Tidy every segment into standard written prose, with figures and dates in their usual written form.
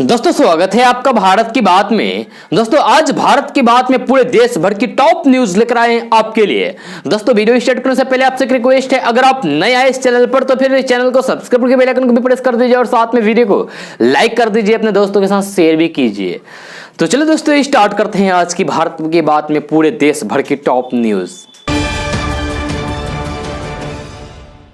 दोस्तों स्वागत है आपका भारत की बात में। दोस्तों आज भारत की बात में पूरे देश भर की टॉप न्यूज लेकर आए हैं आपके लिए। दोस्तों वीडियो स्टार्ट करने से पहले आपसे एक रिक्वेस्ट है, अगर आप नए आए इस चैनल पर तो फिर इस चैनल को सब्सक्राइब करके बेल आइकन को भी प्रेस कर दीजिए और साथ में वीडियो को लाइक कर दीजिए, अपने दोस्तों के साथ शेयर भी कीजिए। तो चलो दोस्तों स्टार्ट करते हैं आज की भारत की बात में पूरे देश भर की टॉप न्यूज।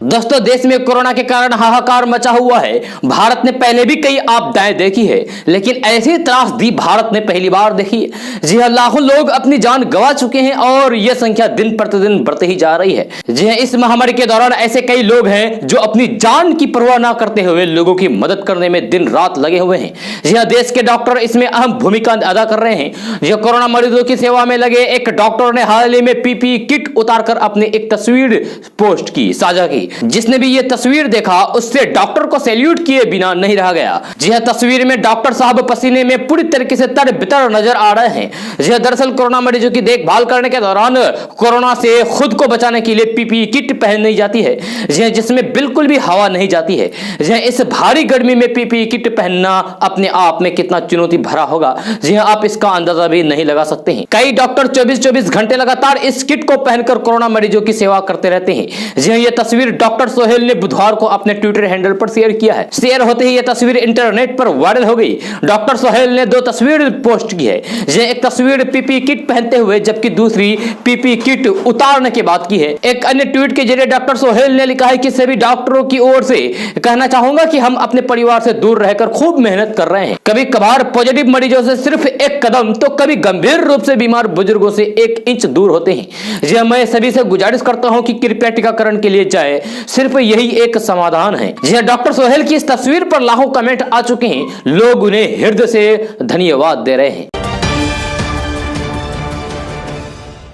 दोस्तों देश में कोरोना के कारण हाहाकार मचा हुआ है। भारत ने पहले भी कई आपदाएं देखी है, लेकिन ऐसी त्रासदी भारत ने पहली बार देखी है। जी हां, लाखों लोग अपनी जान गंवा चुके हैं और यह संख्या दिन प्रतिदिन बढ़ती ही जा रही है। जी हां, इस महामारी के दौरान ऐसे कई लोग हैं जो अपनी जान की परवाह ना करते हुए लोगों की मदद करने में दिन रात लगे हुए हैं। जी हां, देश के डॉक्टर इसमें अहम भूमिका अदा कर रहे हैं। जो कोरोना मरीजों की सेवा में लगे एक डॉक्टर ने हाल ही में पीपीई किट उतारकर अपनी एक तस्वीर पोस्ट की, साझा की। जिसने भी ये तस्वीर देखा उससे डॉक्टर को सैल्यूट किए बिना नहीं रह गया। जी हां, तस्वीर में डॉक्टर साहब पसीने में पूरी तरीके से तर-बितर नजर आ रहे हैं। जी हां, दरअसल कोरोना मरीजों की देखभाल करने के दौरान कोरोना से खुद को बचाने के लिए पीपीई किट पहनी जाती है। जी हां, जिसमें बिल्कुल भी हवा नहीं जाती है। जी हां, इस भारी गर्मी में पीपीई किट पहनना अपने आप में कितना चुनौती भरा होगा, जी हां, आप इसका अंदाजा भी नहीं लगा सकते हैं। कई डॉक्टर 24-24 घंटे लगातार इस किट को पहनकर कोरोना मरीजों की सेवा करते रहते हैं। जी हां, यह तस्वीर डॉक्टर सोहेल ने बुधवार को अपने ट्विटर हैंडल पर शेयर किया है। शेयर होते ही यह तस्वीर इंटरनेट पर वायरल हो गई। डॉक्टर सोहेल ने दो तस्वीर पोस्ट की है। यह एक तस्वीर पीपीई किट पहनते हुए जबकि दूसरी पीपीई किट उतारने के बाद की है। एक अन्य ट्वीट के जरिए डॉक्टर सोहेल ने लिखा है कि सभी डॉक्टरों की ओर से कहना चाहूंगा कि हम अपने परिवार से दूर रहकर खूब मेहनत कर रहे हैं। कभी कभार पॉजिटिव मरीजों से सिर्फ एक कदम तो कभी गंभीर रूप से बीमार बुजुर्गों से 1 इंच दूर होते हैं। जी मैं सभी से गुजारिश करता हूं कि कृपया टीकाकरण के लिए जाए, सिर्फ यही एक समाधान है। जी डॉक्टर सोहेल की इस तस्वीर पर लाखों कमेंट आ चुके हैं। लोग उन्हें हृदय से धन्यवाद दे रहे हैं।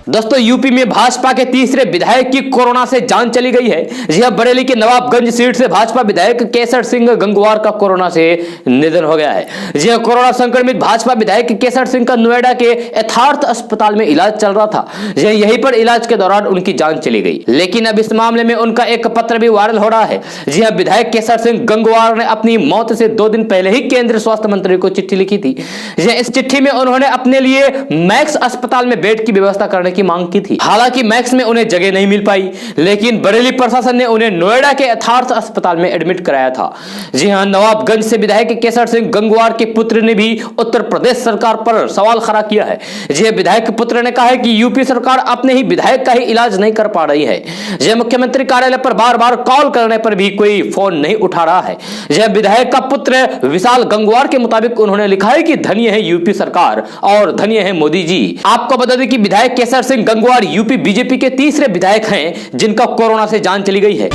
दोस्तों यूपी में भाजपा के तीसरे विधायक की कोरोना से जान चली गई है। जी हां, बरेली के नवाबगंज सीट से भाजपा विधायक केसर सिंह गंगवार का कोरोना से निधन हो गया है। जी हां, कोरोना संक्रमित भाजपा विधायक केसर सिंह का नोएडा के यथार्थ अस्पताल में इलाज चल रहा था। जी हां, यहीं पर इलाज के दौरान उनकी जान चली गई, लेकिन अब इस मामले में उनका एक पत्र भी वायरल हो रहा है। जी हां, विधायक केसर सिंह गंगवार ने अपनी मौत से 2 दिन पहले ही केंद्रीय स्वास्थ्य मंत्री को चिट्ठी लिखी थी। जी हां, इस चिट्ठी में उन्होंने अपने लिए मैक्स अस्पताल में बेड की व्यवस्था करने की मांग की थी। हालांकि मैक्स में उन्हें जगह नहीं मिल पाई, लेकिन बरेली प्रशासन ने उन्हें नोएडा के यथार्थ अस्पताल में एडमिट कराया था। जी हां, नवाबगंज से विधायक केसर सिंह गंगवार के पुत्र ने भी उत्तर प्रदेश सरकार पर सवाल खड़ा किया है। जी हां, विधायक के पुत्र ने कहा है कि यूपी सरकार अपने ही विधायक का ही इलाज नहीं कर पा रही है। जी, मुख्यमंत्री कार्यालय पर बार-बार कॉल करने पर भी कोई फोन नहीं उठा रहा है। जी, विधायक का पुत्र विशाल गंगवार के मुताबिक उन्होंने लिखा है कि धन्य है यूपी सरकार और धन्य है मोदी जी। आपको बता दें कि विधायक केसर सिंह गंगवार यूपी बीजेपी के तीसरे विधायक हैं जिनका कोरोना से जान चली गई है।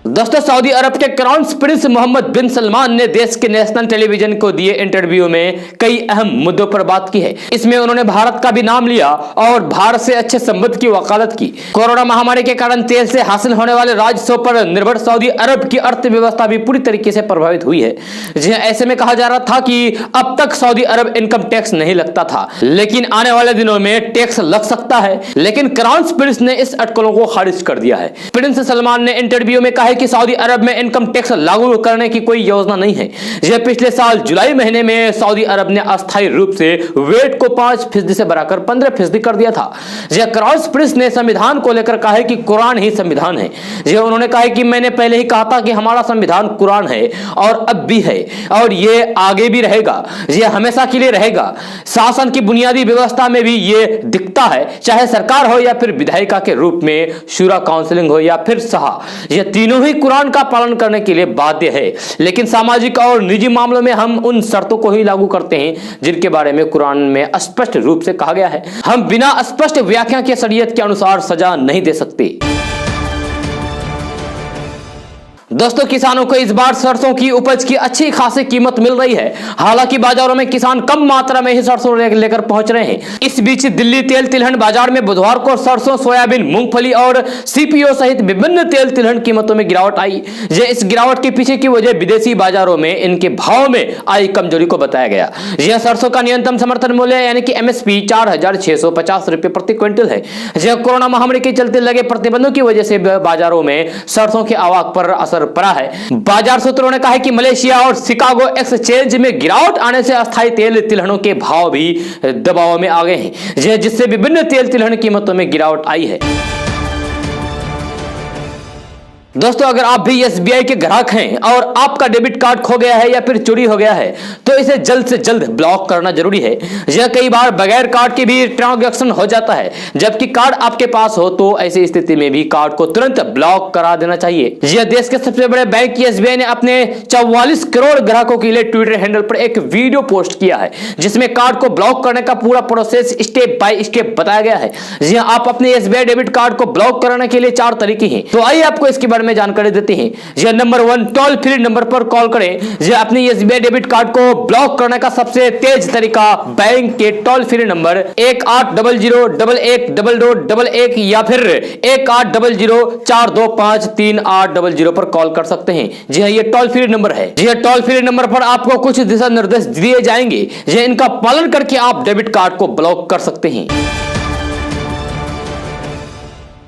दोस्तों सऊदी अरब के क्राउन प्रिंस मोहम्मद बिन सलमान ने देश के नेशनल टेलीविजन को दिए इंटरव्यू में कई अहम मुद्दों पर बात की है। इसमें उन्होंने भारत का भी नाम लिया और भारत से अच्छे संबंध की वकालत की। कोरोना महामारी के कारण तेल से हासिल होने वाले राजस्व पर निर्भर सऊदी अरब की अर्थव्यवस्था भी पूरी तरीके से प्रभावित हुई है। जी ऐसे में कहा जा रहा था कि अब तक सऊदी अरब इनकम टैक्स नहीं लगता था, लेकिन आने वाले दिनों में टैक्स लग सकता है। लेकिन क्राउन प्रिंस ने इस अटकलों को खारिज कर दिया है। प्रिंस सलमान ने इंटरव्यू में कहा कि सऊदी अरब में इनकम टैक्स लागू करने की कोई योजना नहीं है। यह पिछले साल जुलाई महीने में सऊदी अरब ने अस्थायी रूप से वेट को 5% से बढ़ाकर 15% कर दिया था। यह क्राउन प्रिंस ने संविधान को लेकर कहा है कि कुरान ही संविधान है। यह उन्होंने कहा है कि मैंने पहले ही कहा था कि हमारा संविधान कुरान है और अब भी है और यह आगे भी रहेगा। यह हमेशा के लिए रहेगा। शासन की बुनियादी व्यवस्था में भी यह दिखता है, चाहे सरकार हो या फिर विधायिका के रूप में शूरा काउंसिलिंग हो या फिर सभा, यह तीनों ही कुरान का पालन करने के लिए बाध्य है। लेकिन सामाजिक और निजी मामलों में हम उन शर्तों को ही लागू करते हैं जिनके बारे में कुरान में स्पष्ट रूप से कहा गया है। हम बिना स्पष्ट व्याख्या के शरीयत के अनुसार सजा नहीं दे सकते। दोस्तों किसानों को इस बार सरसों की उपज की अच्छी खासी कीमत मिल रही है। हालांकि बाजारों में किसान कम मात्रा में ही सरसों लेकर पहुंच रहे हैं। इस बीच दिल्ली तेल तिलहन बाजार में बुधवार को सरसों, सोयाबीन, मूंगफली और सीपीओ सहित विभिन्न तेल तिलहन कीमतों में गिरावट आई। इस गिरावट के पीछे की वजह विदेशी बाजारों में इनके भाव में आई कमजोरी को बताया गया। यह सरसों का न्यूनतम समर्थन मूल्य यानी कि एमएसपी 4,650 रुपए प्रति क्विंटल है। यह कोरोना महामारी के चलते लगे प्रतिबंधों की वजह से बाजारों में सरसों के आवक पर असर सरबराह है। बाजार सूत्रों ने कहा है कि मलेशिया और शिकागो एक्सचेंज में गिरावट आने से अस्थायी तेल तिलहनों के भाव भी दबाव में आ गए हैं, जिससे विभिन्न तेल तिलहन कीमतों में गिरावट आई है। दोस्तों, अगर आप भी एसबीआई के ग्राहक हैं और आपका डेबिट कार्ड खो गया है या फिर चोरी हो गया है तो इसे जल्द से जल्द ब्लॉक करना जरूरी है। यह कई बार बगैर कार्ड के भी ट्रांजैक्शन हो जाता है, जबकि कार्ड आपके पास हो तो ऐसी स्थिति में भी कार्ड को तुरंत ब्लॉक करा देना चाहिए। यह देश के सबसे बड़े बैंक एसबीआई ने अपने 44 करोड़ ग्राहकों के लिए ट्विटर हैंडल पर एक वीडियो पोस्ट किया है, जिसमें कार्ड को ब्लॉक करने का पूरा प्रोसेस स्टेप बाय स्टेप बताया गया है। जी हां, आप अपने एसबीआई डेबिट कार्ड को ब्लॉक कराने के लिए 4 तरीके हैं, तो आइए आपको इसके बारे में जानकारी देते हैं। यह नंबर 1, टोल फ्री नंबर पर कॉल करें। यह अपने एसबीआई डेबिट कार्ड को ब्लॉक करने का सबसे तेज तरीका बैंक के टोल फ्री नंबर 1800-11-22-11 या फिर 1800-425-3800 पर कॉल कर सकते हैं। जी हां, यह टोल फ्री नंबर है। जी हां, टोल फ्री नंबर पर आपको कुछ दिशा निर्देश दिए जाएंगे, यह इनका पालन करके आप डेबिट कार्ड को ब्लॉक कर सकते हैं।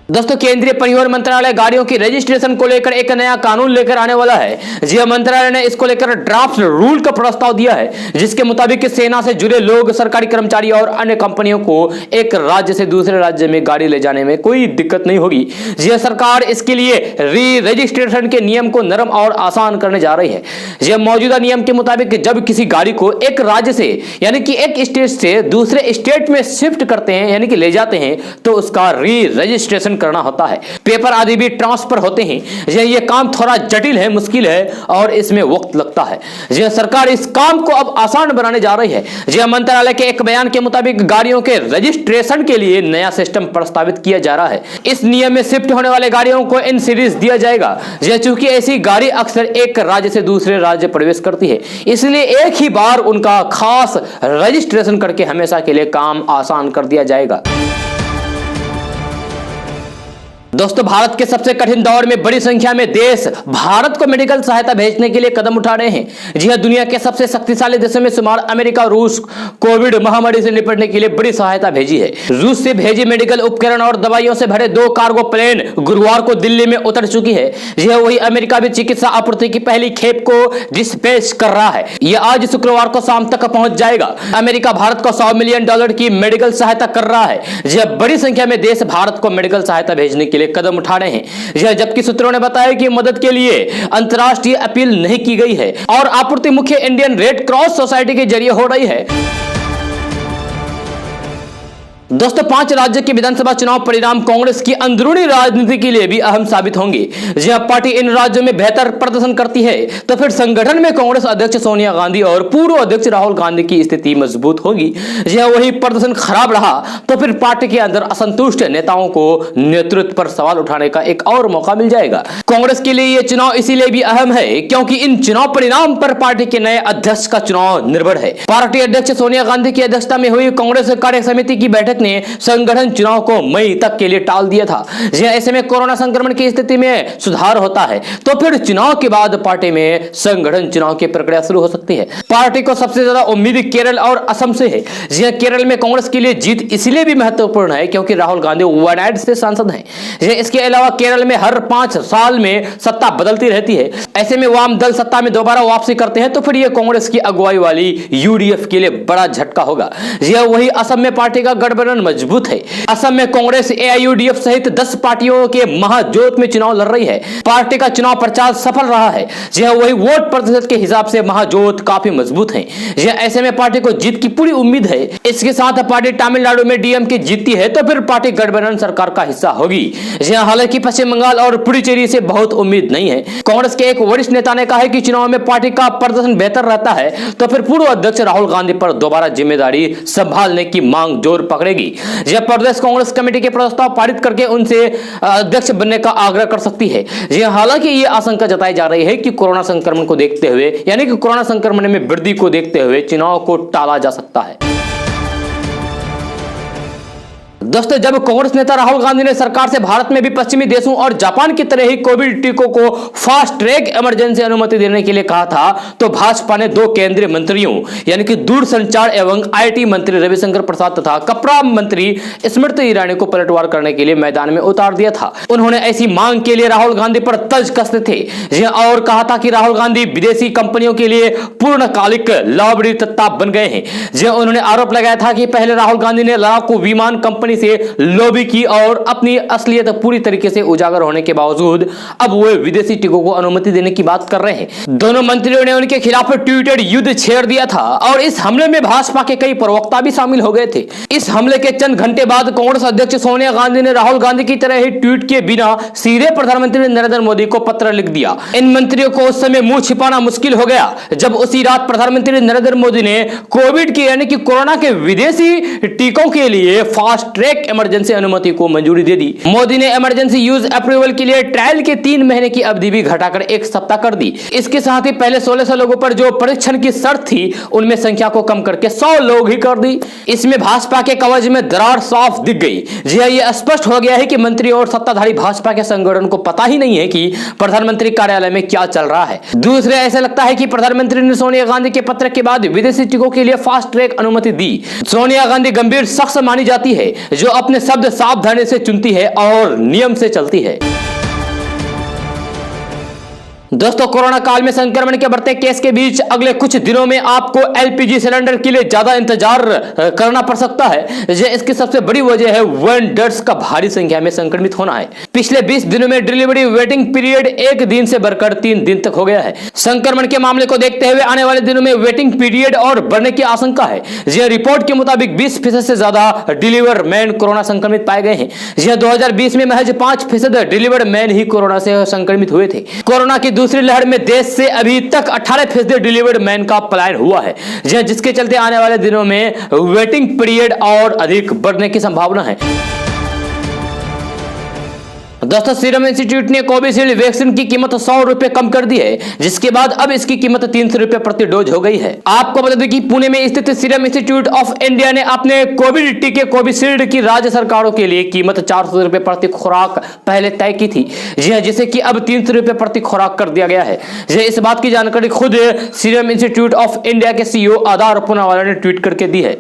दोस्तों, केंद्रीय परिवहन मंत्रालय गाड़ियों की रजिस्ट्रेशन को लेकर एक नया कानून लेकर आने वाला है। जी हां, मंत्रालय ने इसको लेकर ड्राफ्ट रूल का प्रस्ताव दिया है, जिसके मुताबिक सेना से जुड़े लोग, सरकारी कर्मचारी और अन्य कंपनियों को एक राज्य से दूसरे राज्य में गाड़ी ले जाने में कोई दिक्कत नहीं होगी। जी हां, सरकार इसके लिए री रजिस्ट्रेशन के नियम को नरम और आसान करने जा रही है। यह मौजूदा नियम के मुताबिक जब किसी गाड़ी को एक राज्य से यानी कि एक स्टेट से दूसरे स्टेट में शिफ्ट करते हैं यानी कि ले जाते हैं तो उसका री रजिस्ट्रेशन करना होता है। पेपर आदि भी ट्रांसफर होते हैं। यह काम थोड़ा जटिल है, मुश्किल है और इसमें वक्त लगता है। यह सरकार इस काम को अब आसान बनाने जा रही है। यह मंत्रालय के एक बयान के मुताबिक गाड़ियों के रजिस्ट्रेशन के लिए नया सिस्टम प्रस्तावित किया जा रहा है। इस नियम में शिफ्ट होने वाले गाड़ियों को इन सीरीज दिया जाएगा। यह चूंकि ऐसी गाड़ी अक्सर एक राज्य से दूसरे राज्य प्रवेश करती है, इसलिए एक ही बार उनका खास रजिस्ट्रेशन करके हमेशा के लिए काम आसान कर दिया जाएगा। दोस्तों, भारत के सबसे कठिन दौर में बड़ी संख्या में देश भारत को मेडिकल सहायता भेजने के लिए कदम उठा रहे हैं। जी हां, दुनिया के सबसे शक्तिशाली देशों में शुमार अमेरिका और रूस कोविड महामारी से निपटने के लिए बड़ी सहायता भेजी है। रूस से भेजी मेडिकल उपकरण और दवाइयों से भरे 2 कार्गो प्लेन गुरुवार को दिल्ली में उतर चुकी है। जी हां, वही अमेरिका भी चिकित्सा आपूर्ति की पहली खेप को डिस्पैच कर रहा है। यह आज शुक्रवार को शाम तक पहुंच जाएगा। अमेरिका भारत को $100 मिलियन की मेडिकल सहायता कर रहा है। जी हां, बड़ी संख्या में देश भारत को मेडिकल सहायता भेजने के लिए कदम उठा रहे हैं। जबकि सूत्रों ने बताया कि मदद के लिए अंतर्राष्ट्रीय अपील नहीं की गई है और आपूर्ति मुख्य इंडियन रेड क्रॉस सोसाइटी के जरिए हो रही है। दोस्तों, 5 राज्य के विधानसभा चुनाव परिणाम कांग्रेस की अंदरूनी राजनीति के लिए भी अहम साबित होंगे। जहां पार्टी इन राज्यों में बेहतर प्रदर्शन करती है तो फिर संगठन में कांग्रेस अध्यक्ष सोनिया गांधी और पूर्व अध्यक्ष राहुल गांधी की स्थिति मजबूत होगी। जहां वही प्रदर्शन खराब रहा तो फिर पार्टी के अंदर असंतुष्ट नेताओं को नेतृत्व पर सवाल उठाने का एक और मौका मिल जाएगा। कांग्रेस के लिए यह चुनाव इसीलिए भी अहम है क्योंकि इन चुनाव परिणाम पर पार्टी के नए अध्यक्ष का चुनाव निर्भर है। पार्टी अध्यक्ष सोनिया गांधी की अध्यक्षता में हुई कांग्रेस कार्य समिति की बैठक ने संगठन चुनाव को मई तक के लिए टाल दिया था। ऐसे में कोरोना संक्रमण की स्थिति में सुधार होता है तो फिर चुनाव के बाद पार्टी में संगठन चुनाव की प्रक्रिया शुरू हो सकती है। पार्टी को सबसे ज्यादा उम्मीद केरल और असम से है। केरल में कांग्रेस के लिए जीत इसलिए भी महत्वपूर्ण है क्योंकि राहुल गांधी वायनाड से सांसद हैं। इसके अलावा केरल में हर 5 साल में सत्ता बदलती रहती है। ऐसे में वाम दल सत्ता में दोबारा वापसी करते हैं तो फिर यह कांग्रेस की अगुवाई वाली यूडीएफ के लिए बड़ा झटका होगा। वही असम में पार्टी का गठबंधन मजबूत है। असम में कांग्रेस एआईयूडीएफ सहित 10 पार्टियों के महाजोत में चुनाव लड़ रही है। पार्टी का चुनाव प्रचार सफल रहा है। वही वोट प्रतिशत के हिसाब से महाजोत काफी मजबूत है। ऐसे में पार्टी को जीत की पूरी उम्मीद है। इसके साथ पार्टी तमिलनाडु में डीएमके जीतती है तो फिर पार्टी गठबंधन सरकार का हिस्सा होगी। हालांकि पश्चिम बंगाल और पुडुचेरी से बहुत उम्मीद नहीं है। कांग्रेस के एक वरिष्ठ नेता ने कहा है कि चुनाव में पार्टी का प्रदर्शन बेहतर रहता है तो फिर पूर्व अध्यक्ष राहुल गांधी पर दोबारा जिम्मेदारी संभालने की मांग जोर पकड़ेगी। प्रदेश कांग्रेस कमेटी के प्रस्ताव पारित करके उनसे अध्यक्ष बनने का आग्रह कर सकती है। हालांकि यह आशंका जताई जा रही है कि कोरोना संक्रमण को देखते हुए यानी कि कोरोना संक्रमण में वृद्धि को देखते हुए चुनाव को टाला जा सकता है। दोस्तों, जब कांग्रेस नेता राहुल गांधी ने सरकार से भारत में भी पश्चिमी देशों और जापान की तरह ही कोविड टीकों को फास्ट ट्रैक इमरजेंसी अनुमति देने के लिए कहा था, तो भाजपा ने दो केंद्रीय मंत्रियों यानी कि दूरसंचार एवं आईटी मंत्री रविशंकर प्रसाद तथा कपड़ा मंत्री स्मृति ईरानी को पलटवार करने के लिए मैदान में उतार दिया था। उन्होंने ऐसी मांग के लिए राहुल गांधी पर तंज कसते थे और कहा था कि राहुल गांधी विदेशी कंपनियों के लिए पूर्णकालिक लॉबी तत्ता बन गए हैं। उन्होंने आरोप लगाया था कि पहले राहुल गांधी ने लड़ाकू विमान कंपनी से लॉबी की और अपनी असलियत पूरी तरीके से उजागर होने के बावजूद अब वो विदेशी टीकों को अनुमति देने की बात कर रहे हैं। दोनों मंत्रियों ने उनके खिलाफ ट्विटर युद्ध छेड़ दिया था और इस हमले में भाजपा के कई प्रवक्ता भी शामिल हो गए थे। इस हमले के चंद घंटे बाद कांग्रेस अध्यक्ष सोनिया गांधी ने राहुल गांधी की तरह ही ट्वीट किए बिना सीधे प्रधानमंत्री नरेंद्र मोदी को पत्र लिख दिया। इन मंत्रियों को उस समय मुंह छिपाना मुश्किल हो गया जब उसी रात प्रधानमंत्री नरेंद्र मोदी ने कोविड के यानी कि कोरोना के विदेशी टीकों के लिए फास्ट ट्रैक इमरजेंसी अनुमति को मंजूरी दे दी। मोदी ने इमरजेंसी यूज अप्रूवल के लिए ट्रायल के 3 महीने की अवधि भी घटाकर 1 सप्ताह कर दी। इसके साथ ही पहले 1600 लोगों पर जो परीक्षण की शर्त थी उनमें संख्या को कम करके 100 लोग ही कर दी। इसमें भाजपा के कवच में दरार साफ दिख गई। जी हां, यह स्पष्ट हो गया है कि मंत्री और सत्ताधारी भाजपा के संगठन को पता ही नहीं है कि प्रधानमंत्री कार्यालय में क्या चल रहा है। दूसरे, ऐसा लगता है कि प्रधानमंत्री ने सोनिया गांधी के पत्र के बाद विदेशी टीकों के लिए फास्ट ट्रैक अनुमति दी। सोनिया गांधी गंभीर शख्स मानी जाती है जो अपने शब्द सावधानी से चुनती है और नियम से चलती है। दोस्तों, कोरोना काल में संक्रमण के बढ़ते केस के बीच अगले कुछ दिनों में आपको एलपीजी सिलेंडर के लिए ज्यादा इंतजार करना पड़ सकता है। इसकी सबसे बड़ी वजह है वेंडर्स का भारी संख्या में संक्रमित होना है। पिछले 20 दिनों में डिलीवरी वेटिंग पीरियड 1 दिन से बढ़कर 3 दिन तक हो गया है। संक्रमण के मामले को देखते हुए आने वाले दिनों में वेटिंग पीरियड और बढ़ने की आशंका है। रिपोर्ट के मुताबिक 20% से ज्यादा डिलीवर मैन कोरोना संक्रमित पाए गए हैं। 2020 में महज 5% डिलीवर मैन ही कोरोना से संक्रमित हुए थे। कोरोना की दूसरी लहर में देश से अभी तक 18% डिलीवर्ड मैन का पलायन हुआ है, जिसके चलते आने वाले दिनों में वेटिंग पीरियड और अधिक बढ़ने की संभावना है। दोस्तों, सीरम इंस्टीट्यूट ने कोविशील्ड वैक्सीन की कीमत 100 रुपए कम कर दी है, जिसके बाद अब इसकी कीमत 300 रुपए प्रति डोज हो गई है। आपको बता दें कि पुणे में स्थित सीरम इंस्टीट्यूट ऑफ इंडिया ने अपने कोविड टीके कोविशील्ड की राज्य सरकारों के लिए कीमत 400 रुपए प्रति खुराक पहले तय की थी, जिसे कि अब 300 रुपए प्रति खुराक कर दिया गया है। इस बात की जानकारी खुद सीरम इंस्टीट्यूट ऑफ इंडिया के CEO आधार पूनावाला ने ट्वीट करके दी है।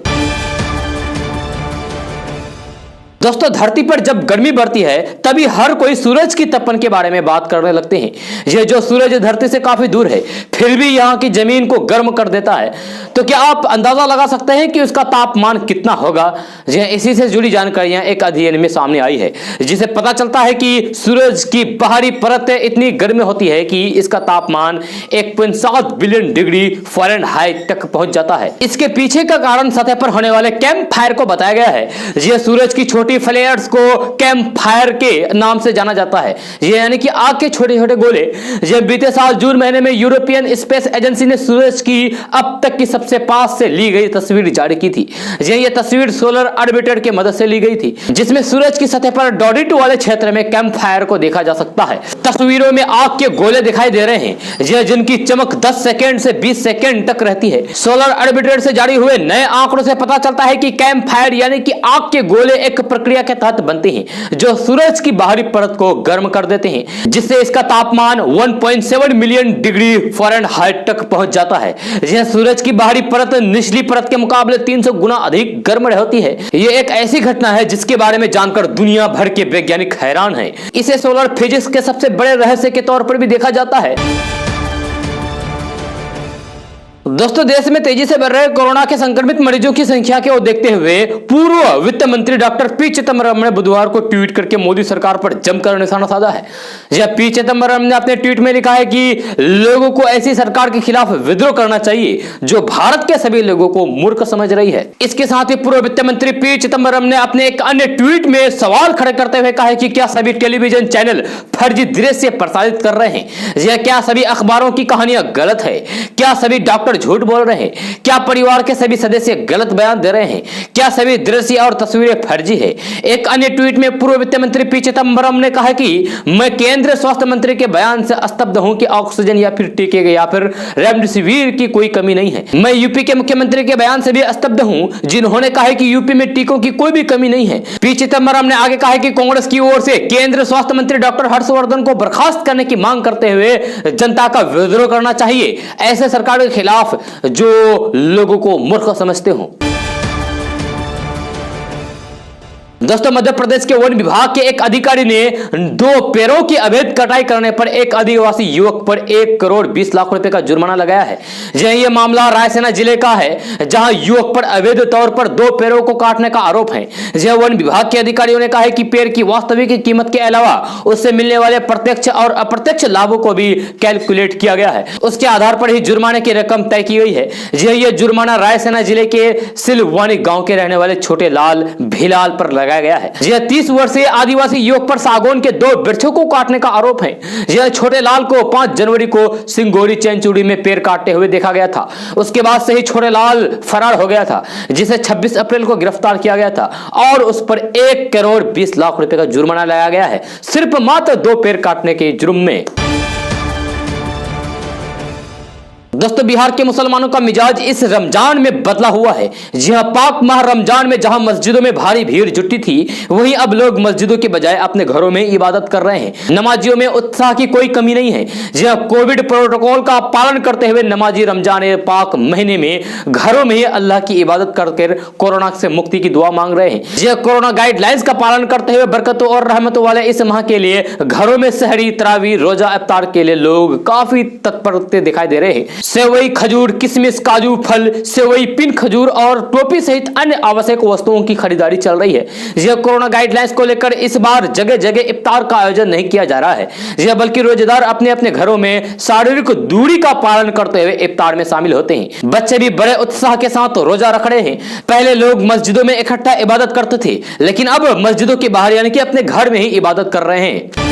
दोस्तों, धरती पर जब गर्मी बढ़ती है तभी हर कोई सूरज की तपन के बारे में बात करने लगते हैं। ये जो सूरज धरती से काफी दूर है फिर भी यहाँ की जमीन को गर्म कर देता है, तो क्या आप अंदाजा लगा सकते हैं कि उसका तापमान कितना होगा? इसी से जुड़ी जानकारियां एक अध्ययन में सामने आई है, जिसे पता चलता है कि सूरज की बाहरी परत इतनी गर्म होती है कि इसका तापमान 1.7 बिलियन डिग्री फ़ारेनहाइट तक पहुंच जाता है। इसके पीछे का कारण सतह पर होने वाले कैंप फायर को बताया गया है। यह सूरज की छोटी फ्लेयर्स को कैंप फायर के नाम से जाना जाता है, यानी कि आग के छोटे छोटे गोले। जब बीते साल जून महीने में यूरोपियन स्पेस एजेंसी ने सूरज की अब तक की सबसे पास से ली गई तस्वीर जारी की थी। यह तस्वीर सोलर ऑर्बिटर के मदद से ली गई थी, जिसमें सूरज की सतह पर डॉडिट वाले क्षेत्र में कैंप फायर को देखा जा सकता है। तस्वीरों में आग के गोले दिखाई दे रहे हैं, जिनकी चमक 10 सेकेंड से 20 सेकेंड तक रहती है। सोलर ऑर्बिटर से जारी हुए नए आंकड़ों से पता चलता है कि कैंप फायर यानी कि आग के गोले एक प्रक्रिया के तहत बनते हैं जो सूरज की बाहरी परत को गर्म कर देते हैं, जिससे इसका तापमान 1.7 मिलियन डिग्री फ़ारेनहाइट तक पहुंच जाता है। यह सूरज की बाहरी परत निचली परत के मुकाबले 300 गुना अधिक गर्म होती है। यह एक ऐसी घटना है जिसके बारे में जानकर दुनिया भर के वैज्ञानिक हैरान हैं। इसे सोलर फिजिक्स के सबसे बड़े रहस्य के तौर पर भी देखा जाता है। दोस्तों, देश में तेजी से बढ़ रहे कोरोना के संक्रमित मरीजों की संख्या को देखते हुए पूर्व वित्त मंत्री डॉक्टर पी चिदंबरम ने बुधवार को ट्वीट करके मोदी सरकार पर जमकर निशाना साधा है। जब पी चिदंबरम ने अपने ट्वीट में लिखा है कि लोगों को ऐसी सरकार के खिलाफ विद्रोह करना चाहिए जो भारत के सभी लोगों को मूर्ख समझ रही है। इसके साथ ही पूर्व वित्त मंत्री पी चिदंबरम ने अपने एक अन्य ट्वीट में सवाल खड़े करते हुए कहा है कि क्या सभी टेलीविजन चैनल फर्जी दृश्य प्रसारित कर रहे हैं? क्या सभी अखबारों की कहानियां गलत है? क्या सभी डॉक्टर झूठ बोल रहे हैं? क्या परिवार के सभी सदस्य गलत बयान दे रहे हैं? क्या सभी दृश्य और तस्वीरें फर्जी है? एक अन्य ट्वीट में पूर्व वित्त मंत्री पी चिदंबरम ने कहा कि मैं केंद्रीय स्वास्थ्य मंत्री के बयान से स्तब्ध हूं कि ऑक्सीजन या फिर टीके या फिर रेमडेसिविर की कोई कमी नहीं है। मैं यूपी के मुख्यमंत्री के बयान से भी स्तब्ध हूं जिन्होंने कहा कि यूपी में टीकों की कोई भी कमी नहीं है। पी चिदंबरम ने आगे कहा कि कांग्रेस की ओर से केंद्रीय स्वास्थ्य मंत्री डॉक्टर हर्षवर्धन को बर्खास्त करने की मांग करते हुए जनता का विद्रोह करना चाहिए, ऐसे सरकार के खिलाफ जो लोगों को मूर्ख समझते हो। दोस्तों, मध्य प्रदेश के वन विभाग के एक अधिकारी ने 2 पेड़ों की अवैध कटाई करने पर एक आदिवासी युवक पर 1 करोड़ 20 लाख रुपए का जुर्माना लगाया है। यह मामला रायसेन जिले का है, जहां युवक पर अवैध तौर पर 2 पेड़ों को काटने का आरोप है। यह वन विभाग के अधिकारियों ने कहा है कि पेड़ की वास्तविक कीमत के अलावा उससे मिलने वाले प्रत्यक्ष और अप्रत्यक्ष लाभों को भी कैलकुलेट किया गया है। उसके आधार पर ही जुर्माने की रकम तय की गई है। यह जुर्माना रायसेन जिले के सिलवानी गांव के रहने वाले छोटे लाल भिलाल पर लगाया गया है। यह 30 वर्षीय आदिवासी युवक पर सागौन के 2 वृक्षों को काटने का आरोप है। यह छोटे लाल को 5 जनवरी को सिंगोरी चैनचूड़ी में पेड़ काटते हुए देखा गया था। उसके बाद से ही छोटे लाल फरार हो गया था, जिसे 26 अप्रैल को गिरफ्तार किया गया था और उस पर 1 करोड़ 20 लाख रुपए का जुर्माना लगाया गया है, सिर्फ मात्र 2 पेड़ काटने के जुर्म में। दोस्तों, बिहार के मुसलमानों का मिजाज इस रमजान में बदला हुआ है। जी हां, पाक माह रमजान में जहां मस्जिदों में भारी भीड़ जुटी थी, वहीं अब लोग मस्जिदों के बजाय अपने घरों में इबादत कर रहे हैं। नमाजियों में उत्साह की कोई कमी नहीं है। जी हां, कोविड प्रोटोकॉल का पालन करते हुए नमाजी रमजान पाक महीने में घरों में ही अल्लाह की इबादत करके कोरोना से मुक्ति की दुआ मांग रहे हैं। जी हां, कोरोना गाइडलाइंस का पालन करते हुए बरकतों और रहमतों वाले इस माह के लिए घरों में सहरी, तरावी, रोजा, इफ्तार के लिए लोग काफी तत्परते दिखाई दे रहे हैं। सेवई, खजूर, किशमिश, काजू, फल, सेवई, पिन खजूर और टोपी सहित अन्य आवश्यक वस्तुओं की खरीदारी चल रही है। यह कोरोना गाइडलाइंस को लेकर इस बार जगह जगह इफ्तार का आयोजन नहीं किया जा रहा है। यह बल्कि रोजेदार अपने अपने घरों में शारीरिक दूरी का पालन करते हुए इफ्तार में शामिल होते हैं। बच्चे भी बड़े उत्साह के साथ रोजा रख रहे हैं। पहले लोग मस्जिदों में इकट्ठा इबादत करते थे, लेकिन अब मस्जिदों के बाहर यानी कि अपने घर में ही इबादत कर रहे हैं।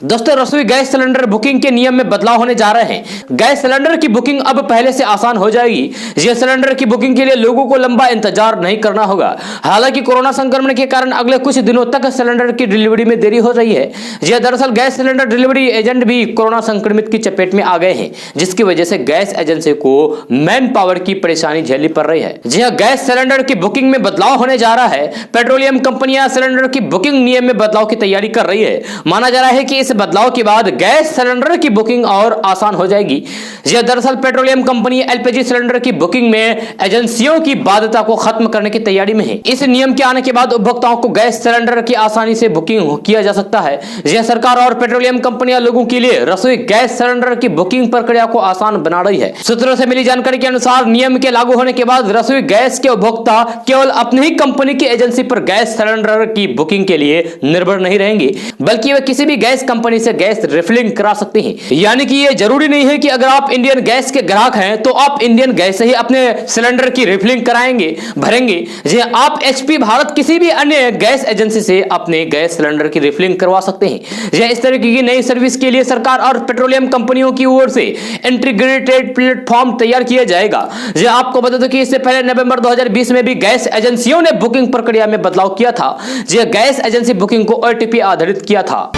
दोस्तों, रसोई गैस सिलेंडर बुकिंग के नियम में बदलाव होने जा रहे हैं। गैस सिलेंडर की बुकिंग अब पहले से आसान हो जाएगी। यह सिलेंडर की बुकिंग के लिए लोगों को लंबा इंतजार नहीं करना होगा। हालांकि कोरोना संक्रमण के कारण अगले कुछ दिनों तक सिलेंडर की डिलीवरी में देरी हो रही है। यह दरअसल गैस सिलेंडर डिलीवरी एजेंट भी कोरोना संक्रमित की चपेट में आ गए हैं, जिसकी वजह से गैस एजेंसी को मैन पावर की परेशानी झेलनी पड़ रही है। जी हां, गैस सिलेंडर की बुकिंग में बदलाव होने जा रहा है। पेट्रोलियम कंपनियां सिलेंडर की बुकिंग नियम में बदलाव की तैयारी कर रही है। माना जा रहा है कि इस बदलाव के बाद गैस सिलेंडर की बुकिंग और आसान हो जाएगी। यह दरअसल पेट्रोलियम कंपनी एलपीजी सिलेंडर की बुकिंग में एजेंसियों की बाध्यता को खत्म करने की तैयारी में है। इस नियम के आने के बाद उपभोक्ताओं को गैस सिलेंडर की आसानी से बुकिंग किया जा सकता है। यह सरकार और पेट्रोलियम कंपनियां लोगों के लिए रसोई गैस सिलेंडर की बुकिंग प्रक्रिया को आसान बना रही है। सूत्रों से मिली जानकारी के अनुसार नियम के लागू होने के बाद रसोई गैस के उपभोक्ता केवल अपनी ही कंपनी की एजेंसी पर गैस सिलेंडर की बुकिंग के लिए निर्भर नहीं रहेंगे, बल्कि वे किसी भी गैस कंपनी से गैस रिफिलिंग करा सकते हैं। यानी कि ये जरूरी नहीं है कि अगर आप इंडियन गैस के ग्राहक हैं तो आप इंडियन गैस से ही अपने सिलेंडर की रिफिलिंग कराएंगे, भरेंगे। जी आप एचपी भारत किसी भी अन्य गैस एजेंसी से अपने गैस सिलेंडर की रिफिलिंग करवा सकते हैं। यह इस तरह की नई सर्विस के लिए सरकार और पेट्रोलियम कंपनियों की ओर से इंटीग्रेटेड प्लेटफॉर्म तैयार किया जाएगा। यह आपको बता दो कि इससे पहले नवंबर 2020 में भी गैस एजेंसियों ने बुकिंग प्रक्रिया में बदलाव किया था। यह गैस एजेंसी बुकिंग को ओटीपी आधारित किया था।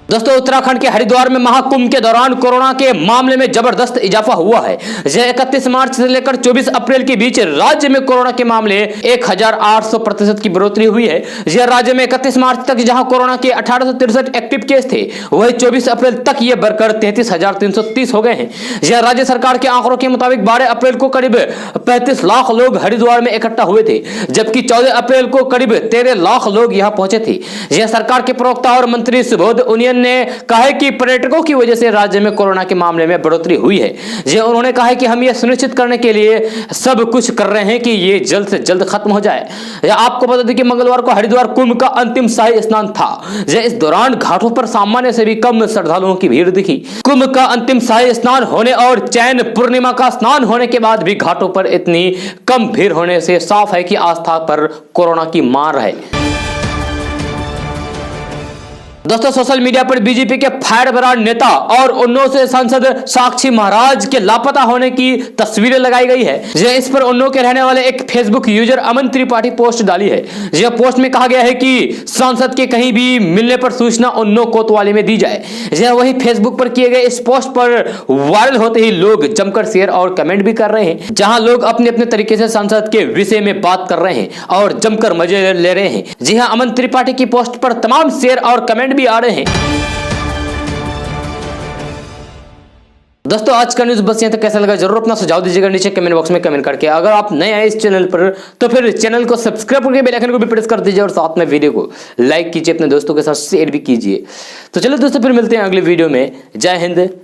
दोस्तों, उत्तराखंड के हरिद्वार में महाकुंभ के दौरान कोरोना के मामले में जबरदस्त इजाफा हुआ है। 31 मार्च से लेकर 24 अप्रैल के बीच राज्य में कोरोना के मामले 1800% की बढ़ोतरी हुई है। यह राज्य में 31 मार्च तक जहां कोरोना के 1863 एक्टिव केस थे, वही 24 अप्रैल तक ये बढ़कर 33,330 हो गए हैं। यह राज्य सरकार के आंकड़ों के मुताबिक 12 अप्रैल को करीब 35 लाख लोग हरिद्वार में इकट्ठा हुए थे, जबकि 14 अप्रैल को करीब 13 लाख लोग यहां पहुंचे थे। यह सरकार के प्रवक्ता और मंत्री सुबोध उनियन ने कहा है कि पर्यटकों की वजह से राज्य में कोरोना के मामले में बढ़ोतरी हुई है। ये उन्होंने कहा है कि हम यह सुनिश्चित करने के लिए सब कुछ कर रहे हैं कि ये जल्द से जल्द खत्म हो जाए। आपको बता दें कि मंगलवार को हरिद्वार कुंभ का अंतिम शाही स्नान था। इस दौरान घाटों पर सामान्य से भी कम श्रद्धालुओं की भीड़ दिखी। कुंभ का अंतिम शाही स्नान होने और चैन पूर्णिमा का स्नान होने के बाद भी घाटों पर इतनी कम भीड़ होने से साफ है कि आस्था पर कोरोना की मार है। दोस्तों सोशल मीडिया पर बीजेपी के फायर ब्रांड नेता और उन्नाव से सांसद साक्षी महाराज के लापता होने की तस्वीरें लगाई गई है। यह इस पर उन्नाव के रहने वाले एक फेसबुक यूजर अमन त्रिपाठी पोस्ट डाली है। यह पोस्ट में कहा गया है कि सांसद के कहीं भी मिलने पर सूचना उन्नाव कोतवाली में दी जाए। यह वही फेसबुक पर किए गए इस पोस्ट पर वायरल होते ही लोग जमकर शेयर और कमेंट भी कर रहे हैं, जहां लोग अपने अपने तरीके से सांसद के विषय में बात कर रहे हैं और जमकर मजे ले रहे हैं। जी हां, अमन त्रिपाठी की पोस्ट पर तमाम शेयर और कमेंट भी आ रहे हैं। दोस्तों आज का न्यूज़ बस यहाँ तक। कैसा लगा जरूर अपना सुझाव दीजिएगा नीचे कमेंट बॉक्स में कमेंट करके। अगर आप नए आए इस चैनल पर तो फिर चैनल को सब्सक्राइब करके बेल आइकन को भी प्रेस कर दीजिए और साथ में वीडियो को लाइक कीजिए, अपने दोस्तों के साथ शेयर भी कीजिए। तो चलो दोस्तों फिर मिलते हैं अगले वीडियो में। जय हिंद।